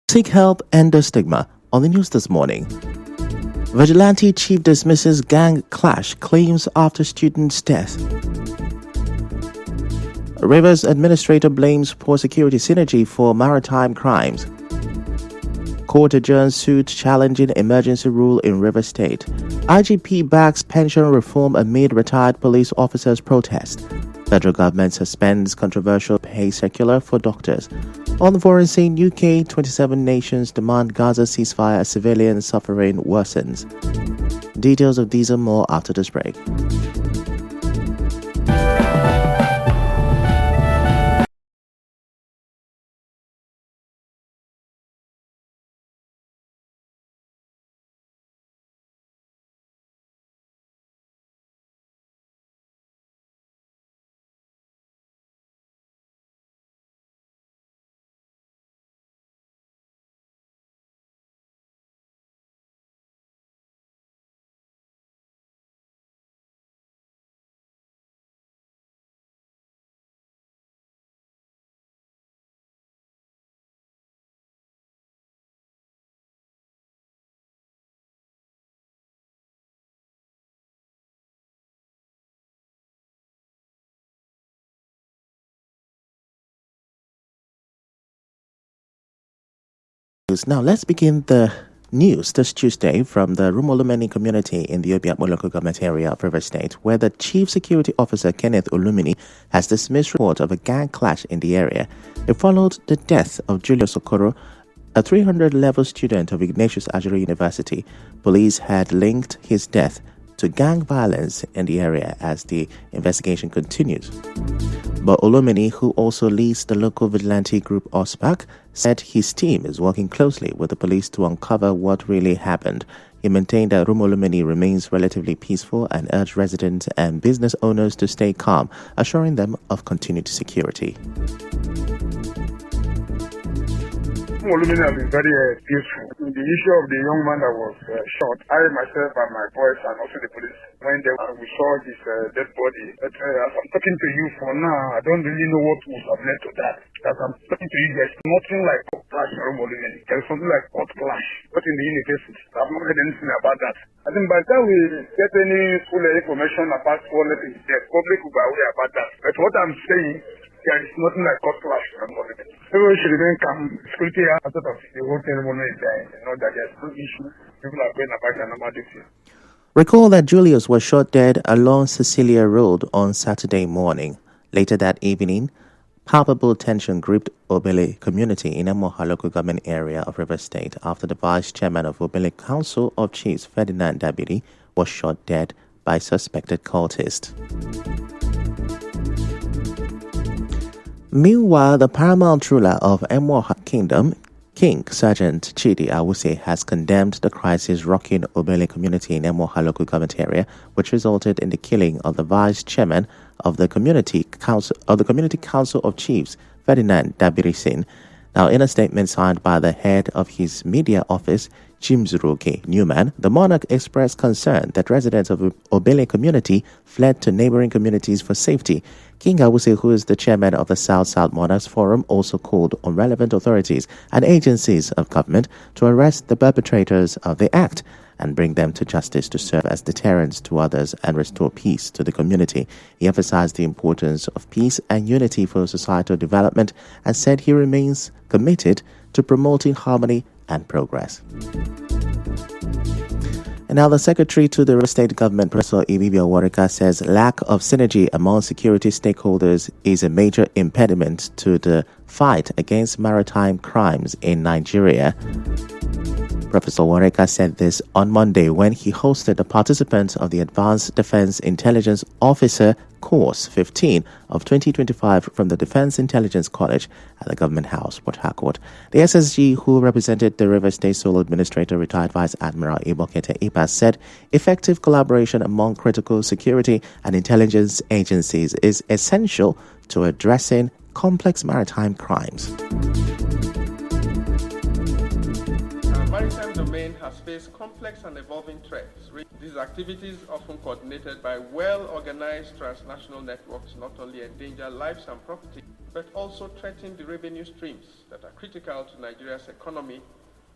Seek help, end the stigma. On the news this morning. Vigilante chief dismisses gang clash claims after student's death. Rivers administrator blames poor security synergy for maritime crimes. Court adjourns suit challenging emergency rule in Rivers State. IGP backs pension reform amid retired police officers' protest. Federal government suspends controversial pay circular for doctors. On the foreign scene, UK, 27 nations demand Gaza ceasefire as civilian suffering worsens. Details of these and more after this break. Now let's begin the news this Tuesday from the Rumolumeni community in the Obiakpo local government area of Rivers State, where the Chief Security Officer Kenneth Olumini has dismissed report of a gang clash in the area. It followed the death of Julius Okoro, a 300-level student of Ignatius Ajuri University. Police had linked his death to gang violence in the area as the investigation continues. But Olumini, who also leads the local vigilante group OSPAC, said his team is working closely with the police to uncover what really happened. He maintained that Rumolumeni remains relatively peaceful and urged residents and business owners to stay calm, assuring them of continued security. Olumini has been very peaceful. The issue of the young man that was shot, I myself and my boys and also the police, when we saw his dead body. But as I'm talking to you for now, I don't really know what would have led to that. As I'm talking to you, there's nothing like court clash in Olumini. There's something like court clash, but in the university. I've not heard anything about that. I think by the time we get any full information about what led to his death, public will be aware about that. But what I'm saying, there is nothing like court clash in Olumini. Everyone should remain calm. Security out of the whole ceremony is there. You know that there's no issue. People are going about their normal duty. Recall that Julius was shot dead along Cecilia Road on Saturday morning. Later that evening, palpable tension gripped Obele community in Emoha local government area of Rivers State after the vice chairman of Obele Council of Chiefs, Ferdinand Dabiri, was shot dead by suspected cultists. Meanwhile, the paramount ruler of Emoha Kingdom, King Sergeant Chidi Awuse, has condemned the crisis rocking Obele community in Emoha local government area, which resulted in the killing of the vice chairman of the Community Council of Chiefs, Ferdinand Dabiri Sin. Now, in a statement signed by the head of his media office, Chimzuruke Newman, the monarch expressed concern that residents of Obele community fled to neighboring communities for safety. King Awuse, who is the chairman of the South-South Monarchs Forum, also called on relevant authorities and agencies of government to arrest the perpetrators of the act and bring them to justice to serve as deterrents to others and restore peace to the community. He emphasized the importance of peace and unity for societal development and said he remains committed to promoting harmony and progress. And now the secretary to the Rivers State government, Professor Ibibia Warika, says lack of synergy among security stakeholders is a major impediment to the fight against maritime crimes in Nigeria. Professor Warika said this on Monday when he hosted the participants of the Advanced Defense Intelligence Officer Course 15 of 2025 from the Defense Intelligence College at the Government House, Port Harcourt. The SSG, who represented the Rivers State Sole Administrator, retired Vice Admiral Ibokete Ipas, said effective collaboration among critical security and intelligence agencies is essential to addressing complex maritime crimes. Maritime domain domain has faced complex and evolving threats. These activities, often coordinated by well-organized transnational networks, not only endanger lives and property, but also threaten the revenue streams that are critical to Nigeria's economy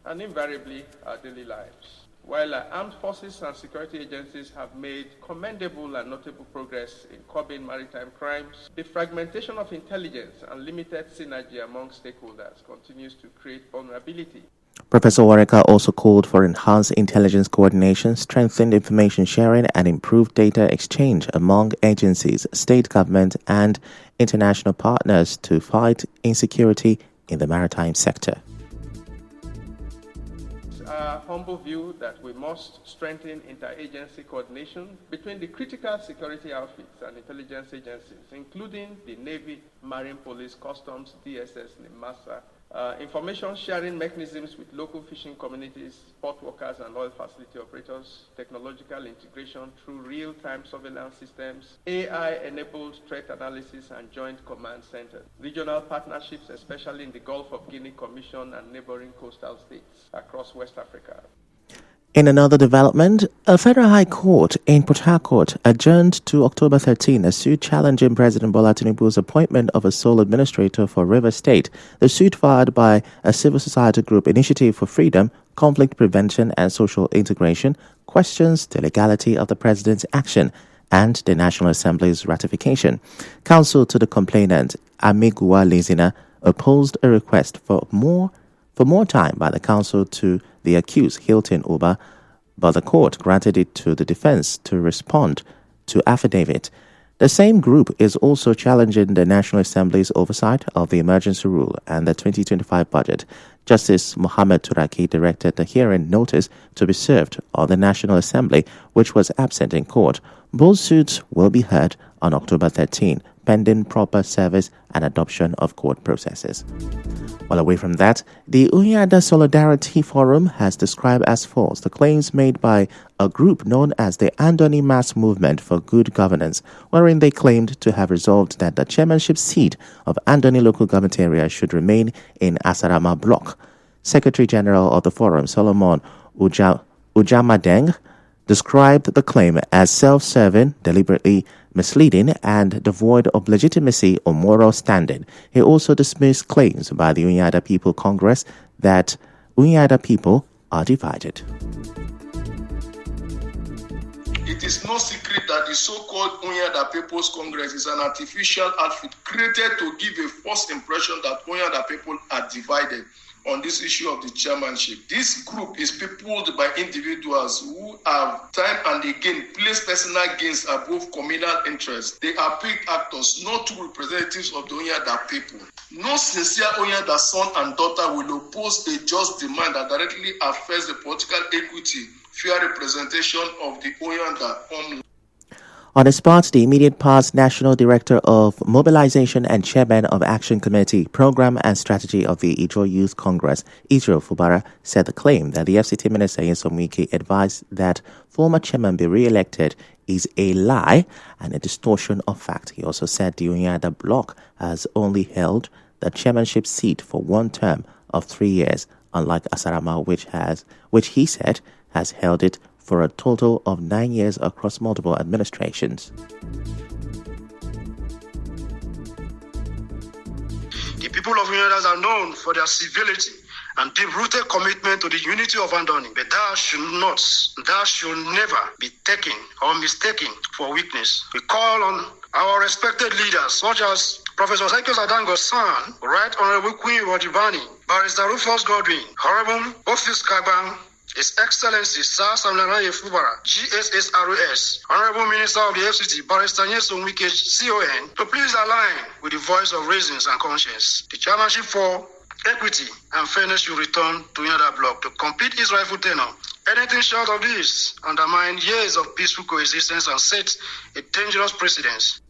and invariably our daily lives. While our armed forces and security agencies have made commendable and notable progress in curbing maritime crimes, the fragmentation of intelligence and limited synergy among stakeholders continues to create vulnerability. Professor Wareka also called for enhanced intelligence coordination, strengthened information sharing, and improved data exchange among agencies, state government, and international partners to fight insecurity in the maritime sector. It's our humble view that we must strengthen interagency coordination between the critical security outfits and intelligence agencies, including the Navy, Marine Police, Customs, DSS, NIMASA, information sharing mechanisms with local fishing communities, port workers and oil facility operators, technological integration through real-time surveillance systems, AI-enabled threat analysis and joint command centers, regional partnerships, especially in the Gulf of Guinea Commission and neighboring coastal states across West Africa. In another development, a federal high court in Port Harcourt adjourned to October 13 a suit challenging President Bola Tinubu's appointment of a sole administrator for Rivers State. The suit, filed by a civil society group, Initiative for Freedom, Conflict Prevention and Social Integration, questions the legality of the president's action and the National Assembly's ratification. Counsel to the complainant, Amiguwa Lezina, opposed a request for more time by the counsel to the accused, Hilton Uba, but the court granted it to the defense to respond to affidavit. The same group is also challenging the National Assembly's oversight of the emergency rule and the 2025 budget. Justice Mohammed Turaki directed the hearing notice to be served on the National Assembly, which was absent in court. Both suits will be heard on October 13, pending proper service and adoption of court processes. While away from that, the Unyada Solidarity Forum has described as false the claims made by a group known as the Andoni Mass Movement for Good Governance, wherein they claimed to have resolved that the chairmanship seat of Andoni local government area should remain in Asarama Block. Secretary General of the forum, Solomon Ujamadeng, described the claim as self-serving, deliberately misleading, and devoid of legitimacy or moral standing. He also dismissed claims by the Unyada People Congress that Unyada people are divided. It is no secret that the so-called Unyada People's Congress is an artificial outfit created to give a false impression that Unyada people are divided on this issue of the chairmanship. This group is peopled by individuals who have time and again placed personal gains above communal interests. They are paid actors, not true representatives of the Unyada people. No sincere Unyada son and daughter will oppose a just demand that directly affects the political equity, fair representation of the Unyada homeland. On the spot, the immediate past National Director of Mobilization and Chairman of Action Committee, Program and Strategy of the Ijo Youth Congress, Israel Fubara, said the claim that the FCT Minister Nyesom Wike advised that former chairman be re-elected is a lie and a distortion of fact. He also said the Unyada bloc has only held the chairmanship seat for one term of 3 years, unlike Asarama, which he said has held it for a total of 9 years across multiple administrations. The people of Unyadas are known for their civility and deep-rooted commitment to the unity of Andoni, but that should never be taken or mistaken for weakness. We call on our respected leaders, such as Professor Saikos Adango's son, Right Honorable Queen Rodibani, Barrister Rufus Godwin, Honorable Office Kagban, His Excellency Sir Samlanaye Fubara, GSSROS, Honorable Minister of the FCT, Barrister Nyesom Wike, CON, to please align with the voice of reason and conscience. The chairmanship for equity and fairness should return to Unyada bloc to complete its rightful tenure. Anything short of this undermine years of peaceful coexistence and set a dangerous precedent.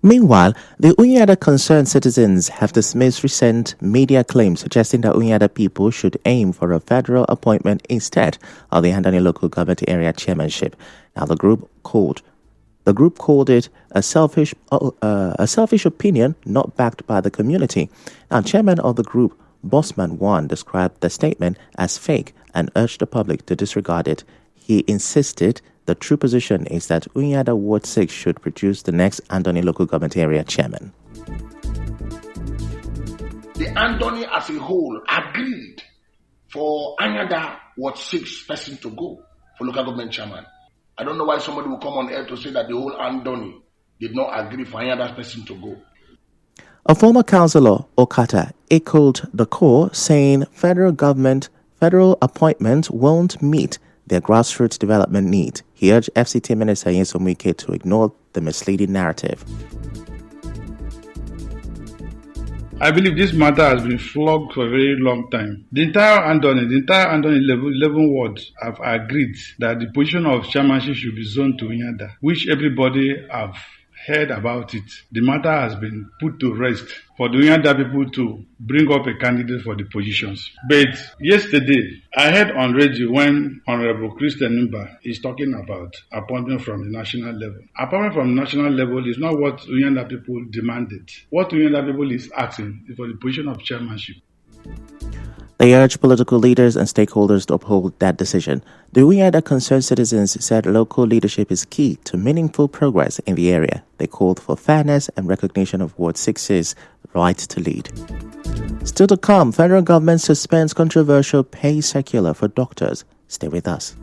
Meanwhile, the Unyada concerned citizens have dismissed recent media claims suggesting that Unyada people should aim for a federal appointment instead of the Andoni local government area chairmanship. Now, the group called it a selfish opinion not backed by the community. Now, chairman of the group, Bossman 1 described the statement as fake and urged the public to disregard it. He insisted the true position is that Unyada Ward 6 should produce the next Andoni local government area chairman. The Andoni as a whole agreed for Unyada Ward 6 person to go for local government chairman. I don't know why somebody will come on air to say that the whole Andoni did not agree for Unyada's person to go. A former councillor, Okata, echoed the call, saying federal appointments won't meet their grassroots development needs. He urged FCT Minister Nyesom Wike to ignore the misleading narrative. I believe this matter has been flogged for a very long time. The entire Andoni 11 wards have agreed that the position of chairmanship should be zoned to Unyada, which everybody have heard about it. The matter has been put to rest for the Unyada people to bring up a candidate for the positions. But yesterday, I heard on radio when Honorable Christian Nimba is talking about appointment from the national level. Appointment from the national level is not what Unyada people demanded. What Unyada people is asking is for the position of chairmanship. They urged political leaders and stakeholders to uphold that decision. The Unyada Concerned Citizens said local leadership is key to meaningful progress in the area. They called for fairness and recognition of Ward 6's right to lead. Still to come, federal government suspends controversial pay circular for doctors. Stay with us.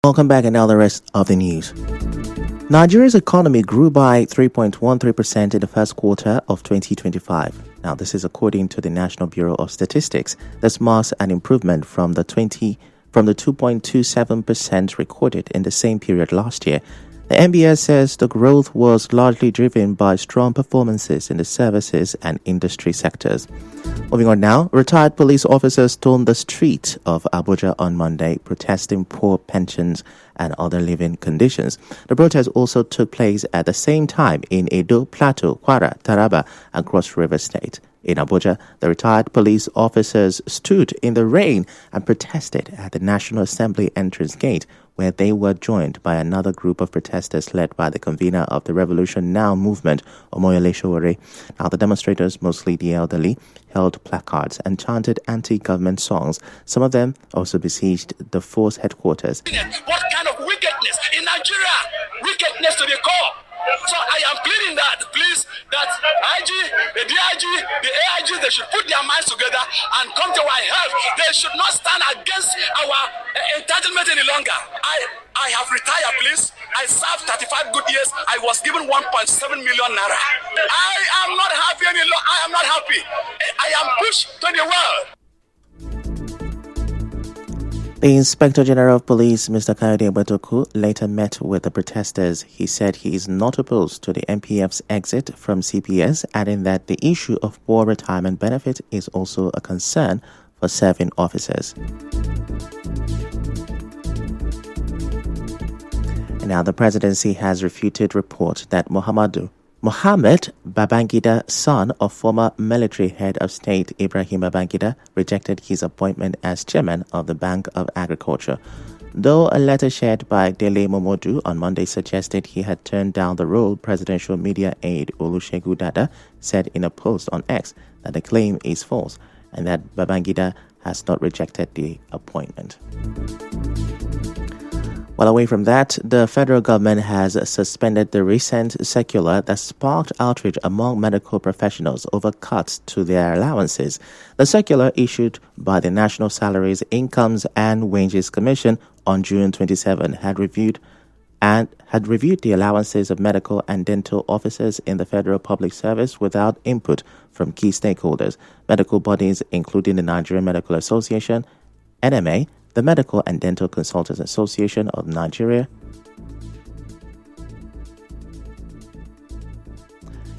Welcome back, and now the rest of the news. Nigeria's economy grew by 3.13% in the first quarter of 2025. Now, this is according to the National Bureau of Statistics. This marks an improvement from the from the 2.27% recorded in the same period last year. The NBS says the growth was largely driven by strong performances in the services and industry sectors. Moving on now, retired police officers stormed the street of Abuja on Monday, protesting poor pensions and other living conditions. The protest also took place at the same time in Edo, Plateau, Kwara, Taraba, and Cross River State. In Abuja, the retired police officers stood in the rain and protested at the National Assembly entrance gate, where they were joined by another group of protesters led by the convener of the Revolution Now movement, Omoyele Sowore. Now, the demonstrators, mostly the elderly, held placards and chanted anti-government songs. Some of them also besieged the force headquarters. What kind of wickedness in Nigeria? Wickedness to the core. So I am pleading that, please, that IG, the DIG, the AIG, they should put their minds together and come to our help. They should not stand against our entitlement any longer. I have retired, please. I served 35 good years. I was given 1.7 million naira. I am not happy any longer. I am not happy. I am pushed to the world. The Inspector General of Police, Mr. Kayode Egbetoku, later met with the protesters. He said he is not opposed to the NPF's exit from CPS, adding that the issue of poor retirement benefit is also a concern for serving officers. And now the presidency has refuted reports that Mohamed Babangida, son of former military head of state Ibrahim Babangida, rejected his appointment as chairman of the Bank of Agriculture. Though a letter shared by Dele Momodu on Monday suggested he had turned down the role, presidential media aide Olusegun Dada said in a post on X that the claim is false and that Babangida has not rejected the appointment. While away from that, the federal government has suspended the recent circular that sparked outrage among medical professionals over cuts to their allowances. The circular, issued by the National Salaries, Incomes and Wages Commission on June 27, had reviewed the allowances of medical and dental officers in the federal public service without input from key stakeholders, medical bodies including the Nigerian Medical Association, NMA, the Medical and Dental Consultants Association of Nigeria,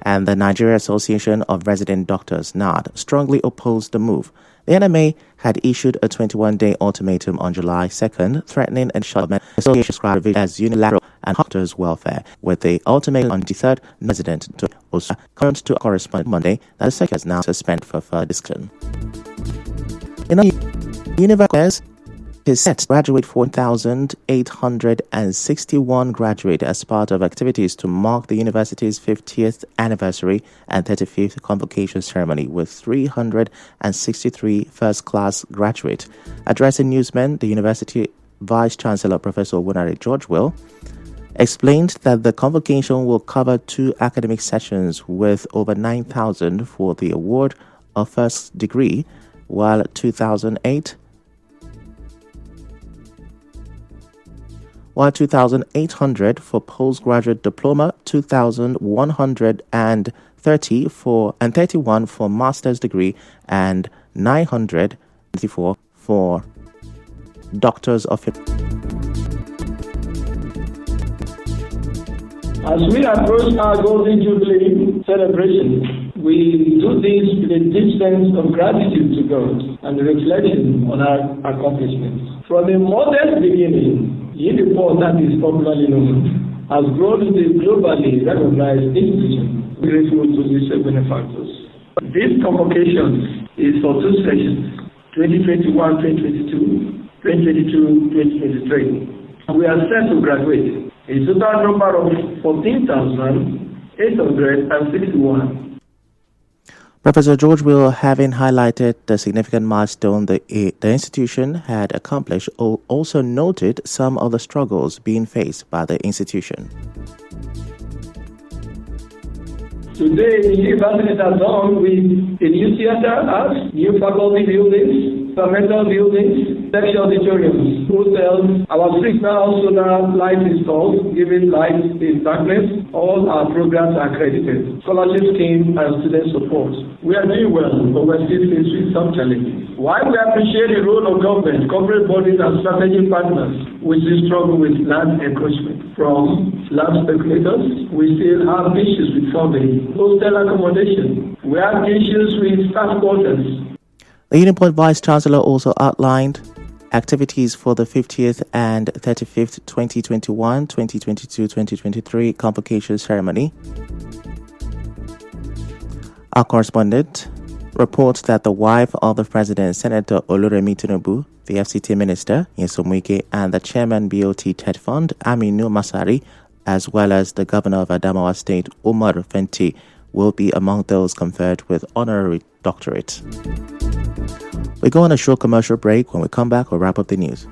and the Nigeria Association of Resident Doctors, NARD, strongly opposed the move. The NMA had issued a 21-day ultimatum on July 2nd, threatening and shut the association as unilateral and doctors' welfare, with the ultimatum on the 3rd President to also current to correspond Monday that the circular is now suspended for further discussion. In universities, is set to graduate 4,861 graduates as part of activities to mark the university's 50th anniversary and 35th convocation ceremony, with 363 first-class graduates. Addressing newsmen, the university Vice-Chancellor Professor Wunari George explained that the convocation will cover 2 academic sessions with over 9,000 for the award of first degree, while 2,800 for postgraduate diploma, 2,130 and 31 for master's degree, and 954 for doctors of. As we approach our Golden Jubilee celebration, we do this with a deep sense of gratitude to God and reflection on our accomplishments. From a modest beginning, Uniport, that is popularly known, has grown into a globally recognized institution. We're grateful to these benefactors. This convocation is for 2 sessions, 2021-2022, 2022-2023. We are set to graduate a total number of 14,861. Professor George having highlighted the significant milestone the institution had accomplished, also noted some of the struggles being faced by the institution. Today, the university has done with a new theater, new faculty buildings, metal buildings, lecture auditoriums, hotels. Our streets now solar lights installed, giving light in darkness. All our programs are accredited. Scholarship scheme and student support. We are doing well, but we're still faced with some challenges. While we appreciate the role of government, corporate bodies and strategic partners, we still struggle with land encroachment. From land speculators, we still have issues with funding, hostel accommodation. We have issues with staff quarters. The Uniport Vice Chancellor also outlined activities for the 50th and 35th 2021, 2022, 2023 convocation ceremony. Our correspondent reports that the wife of the president, Senator Oluremi Tinubu, the FCT minister, Nyesom Wike, and the chairman BOT TED Fund, Aminu Masari, as well as the governor of Adamawa State, Umar Fenti, will be among those conferred with honorary doctorates. We go on a short commercial break. When we come back, we'll wrap up the news.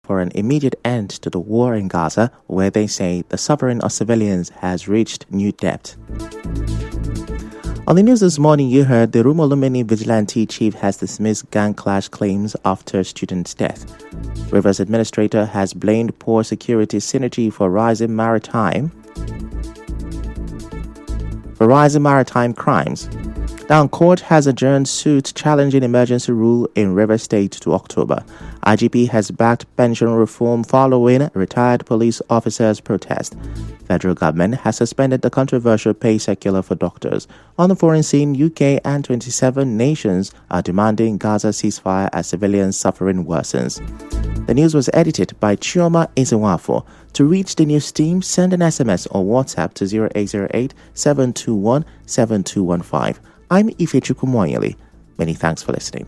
For an immediate end to the war in Gaza, where they say the suffering of civilians has reached new depth. On the news this morning, you heard the Rumolumeni vigilante chief has dismissed gang clash claims after student's death. Rivers administrator has blamed poor security synergy for rising maritime crimes. Now, court has adjourned suit challenging emergency rule in Rivers State to October. IGP has backed pension reform following retired police officers' protest. Federal government has suspended the controversial pay circular for doctors. On the foreign scene, UK and 27 nations are demanding Gaza ceasefire as civilian suffering worsens. The news was edited by Chioma Ezenwafo. To reach the news team, send an SMS or WhatsApp to 0808-721-7215. I'm Ifechukwu Moyeli. Many thanks for listening.